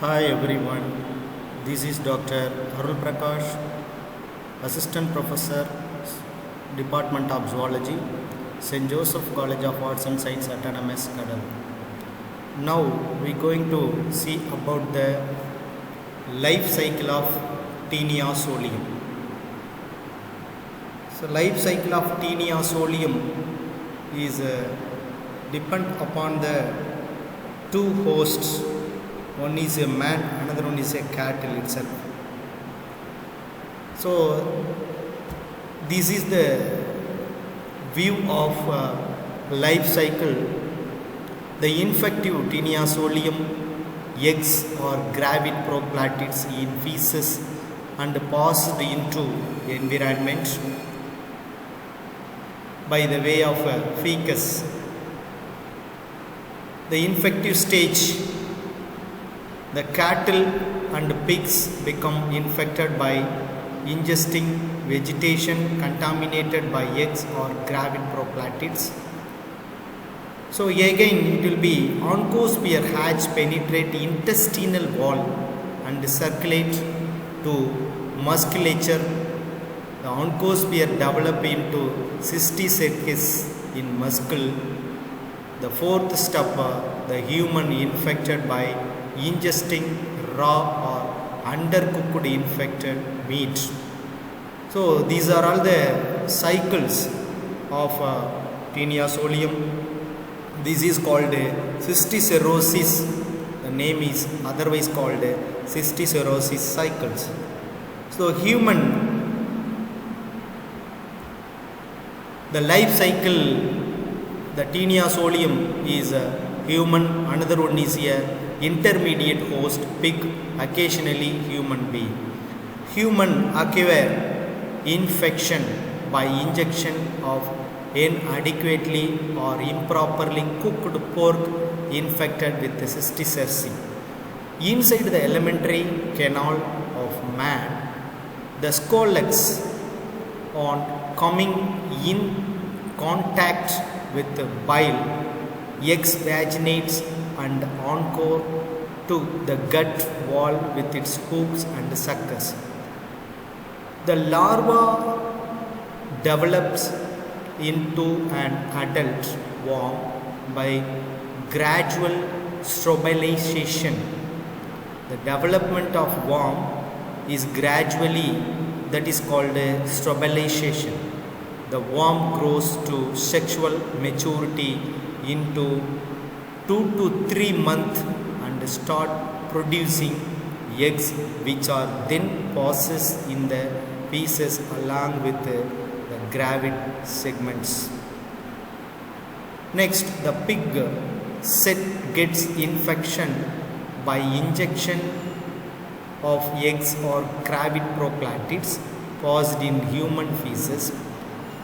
Hi everyone, this is Dr. ARULPRAKASH, Assistant Professor, Department of Zoology, St.Joseph College of Arts and Science, Autonomous, Cuddalore. Now we are going to see about the life cycle of Taenia Solium. So life cycle of Taenia Solium is depend upon the two hosts. One is a man, another one is a cattle itself. So this is the view of life cycle. The infective Taenia Solium eggs are gravid proplatids in feces and passed into environment by the way of fecus. The infective stage, the cattle and pigs become infected by ingesting vegetation contaminated by eggs or gravid proplatids. So again it will be oncosphere hatch penetrate intestinal wall and circulate to musculature. The oncosphere develop into Sjctnc-Dr in muscle. The fourth step, the human infected by ingesting raw or undercooked infected meat. So these are all the cycles of Taenia Solium. This is called cysticercosis. The name is otherwise called cysticercosis cycles. So the life cycle, the Taenia Solium is human, another one is a intermediate host, pig, occasionally human being. Human acquire infection by injection of inadequately or improperly cooked pork infected with the cysticercosis. Inside the alimentary canal of man, the scolex on coming in contact with the bile exvaginates and encore to the gut wall with its hooks and suckers. The larva develops into an adult worm by gradual strobilization. The development of worm is gradually, that is called strobilization. The worm grows to sexual maturity into 2 to 3 months and start producing eggs, which are then processed in the feces along with the gravid segments. Next, the pig gets infection by injection of eggs or gravid proplatids passed in human feces.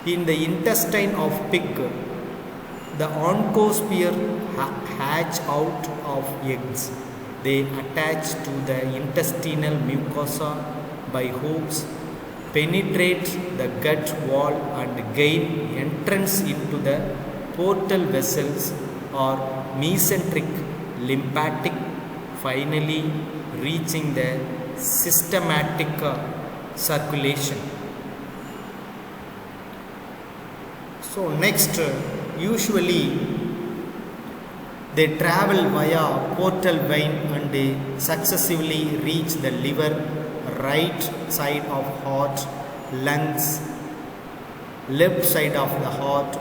In the intestine of pig, the oncosphere hatch out of eggs. They attach to the intestinal mucosa by hooks, penetrate the gut wall and gain entrance into the portal vessels or mesenteric lymphatic, finally reaching the systematic circulation. So next, usually they travel via portal vein and they successively reach the liver, right side of heart, lungs, left side of the heart,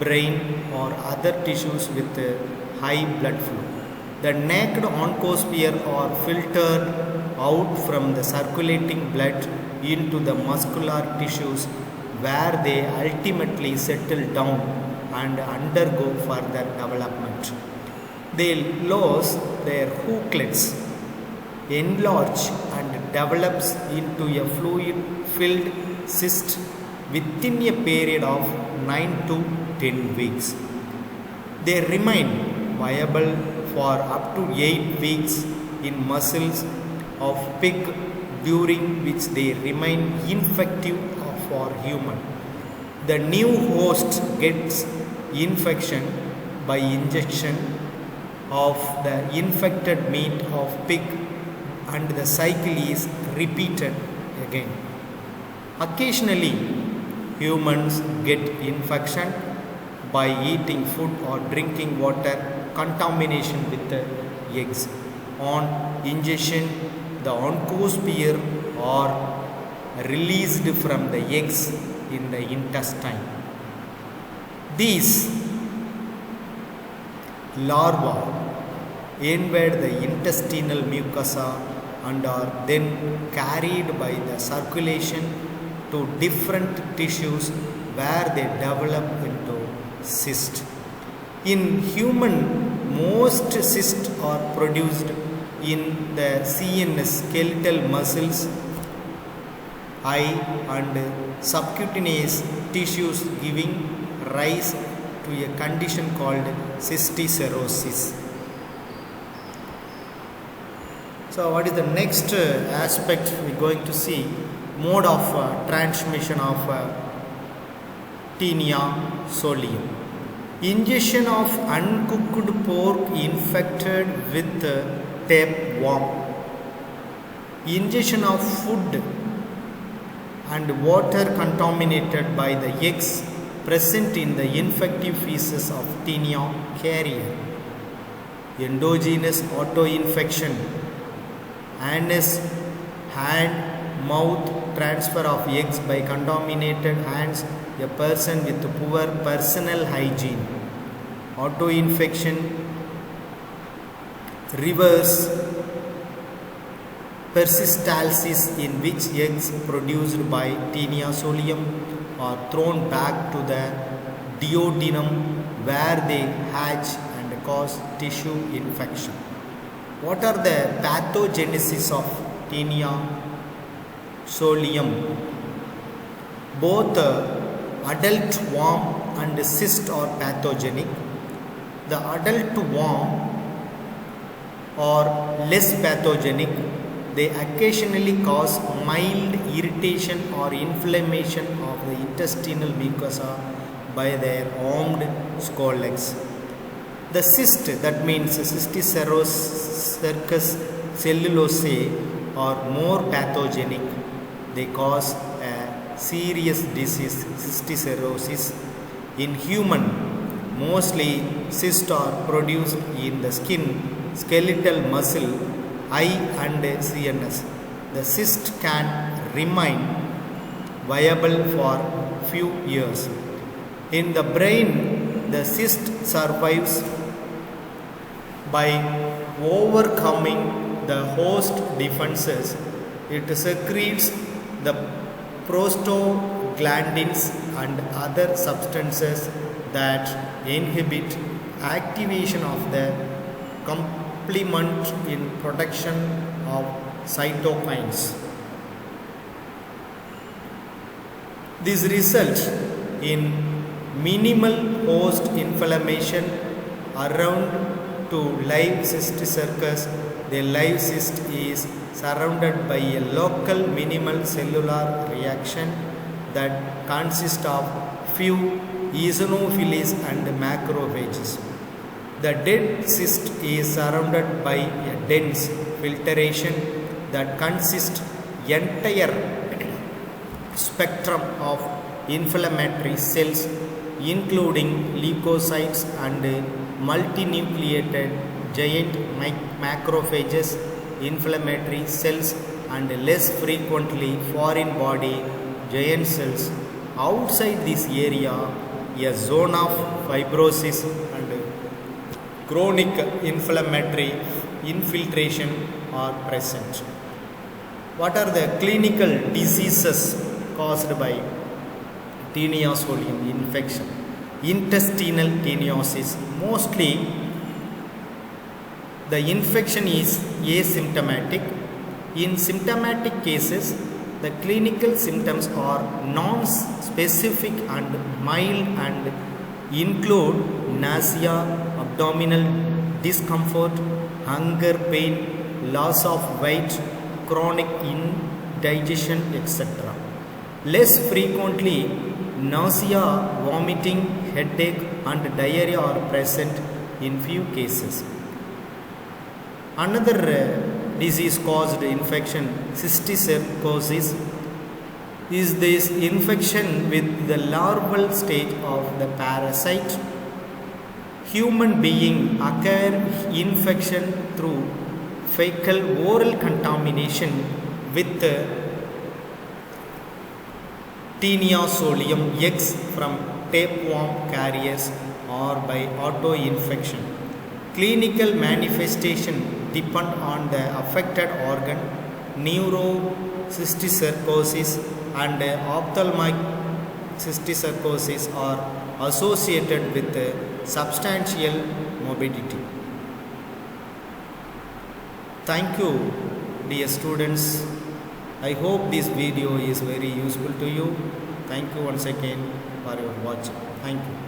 brain or other tissues with high blood flow. The naked oncosphere are filtered out from the circulating blood into the muscular tissues where they ultimately settle down and undergo further development. They lose their hooklets, enlarge and develops into a fluid-filled cyst within a period of 9 to 10 weeks. They remain viable for up to 8 weeks in muscles of pig, during which they remain infective for human. The new host gets infection by injection of the infected meat of pig, and the cycle is repeated again. Occasionally, humans get infection by eating food or drinking water contamination with the eggs. On ingestion, the oncosphere are released from the eggs in the intestine. These larvae invade the intestinal mucosa and are then carried by the circulation to different tissues where they develop into cysts. In human, most cysts are produced in the CNS, skeletal muscles, eye and subcutaneous tissues, giving rise to a condition called cysticercosis. So what is the next aspect we are going to see? Mode of transmission of Taenia solium. Ingestion of uncooked pork infected with tapeworm. Ingestion of food and water contaminated by the eggs present in the infective feces of Taenia carrier. Endogenous autoinfection. Anus, hand, mouth transfer of eggs by contaminated hands, a person with poor personal hygiene. Autoinfection, reverse peristalsis, in which eggs produced by Taenia solium are thrown back to the duodenum where they hatch and cause tissue infection. What are the pathogenesis of Taenia solium? Both adult worm and cyst are pathogenic. The adult worm are less pathogenic. They occasionally cause mild irritation or inflammation of the intestinal mucosa by their armed scolex. The cyst, that means Cysticercosis cellulosae, are more pathogenic. They cause a serious disease, cysticercosis. In human, mostly cysts are produced in the skin, skeletal muscle, eye and CNS. The cyst can remain viable for few years. In the brain, the cyst survives by overcoming the host defenses. It secretes the prostaglandins and other substances that inhibit activation of the complement in production of cytokines. This results in minimal host inflammation around to live cysticercus. The live cyst is surrounded by a local minimal cellular reaction that consists of few eosinophils and macrophages. The dead cyst is surrounded by a dense filtration that consists entire spectrum of inflammatory cells, including leukocytes and multinucleated giant macrophages, inflammatory cells, and less frequently foreign body giant cells. Outside this area, a zone of fibrosis and chronic inflammatory infiltration are present. What are the clinical diseases caused by Taenia solium infection? Intestinal taeniasis. Mostly the infection is asymptomatic. In symptomatic cases, the clinical symptoms are non-specific and mild and include nausea, abdominal discomfort, hunger, pain, loss of weight, chronic indigestion, etc. Less frequently, nausea, vomiting, headache and diarrhea are present in few cases. Another disease caused infection, cysticercosis, is this infection with the larval stage of the parasite. Human being acquire infection through fecal oral contamination with Taenia Solium eggs from tapeworm carriers or by auto-infection. Clinical manifestation depend on the affected organ. Neurocysticercosis and ophthalmic cysticercosis are associated with substantial morbidity. Thank you, dear students. I hope this video is very useful to you. Thank you once again for your watching. Thank you.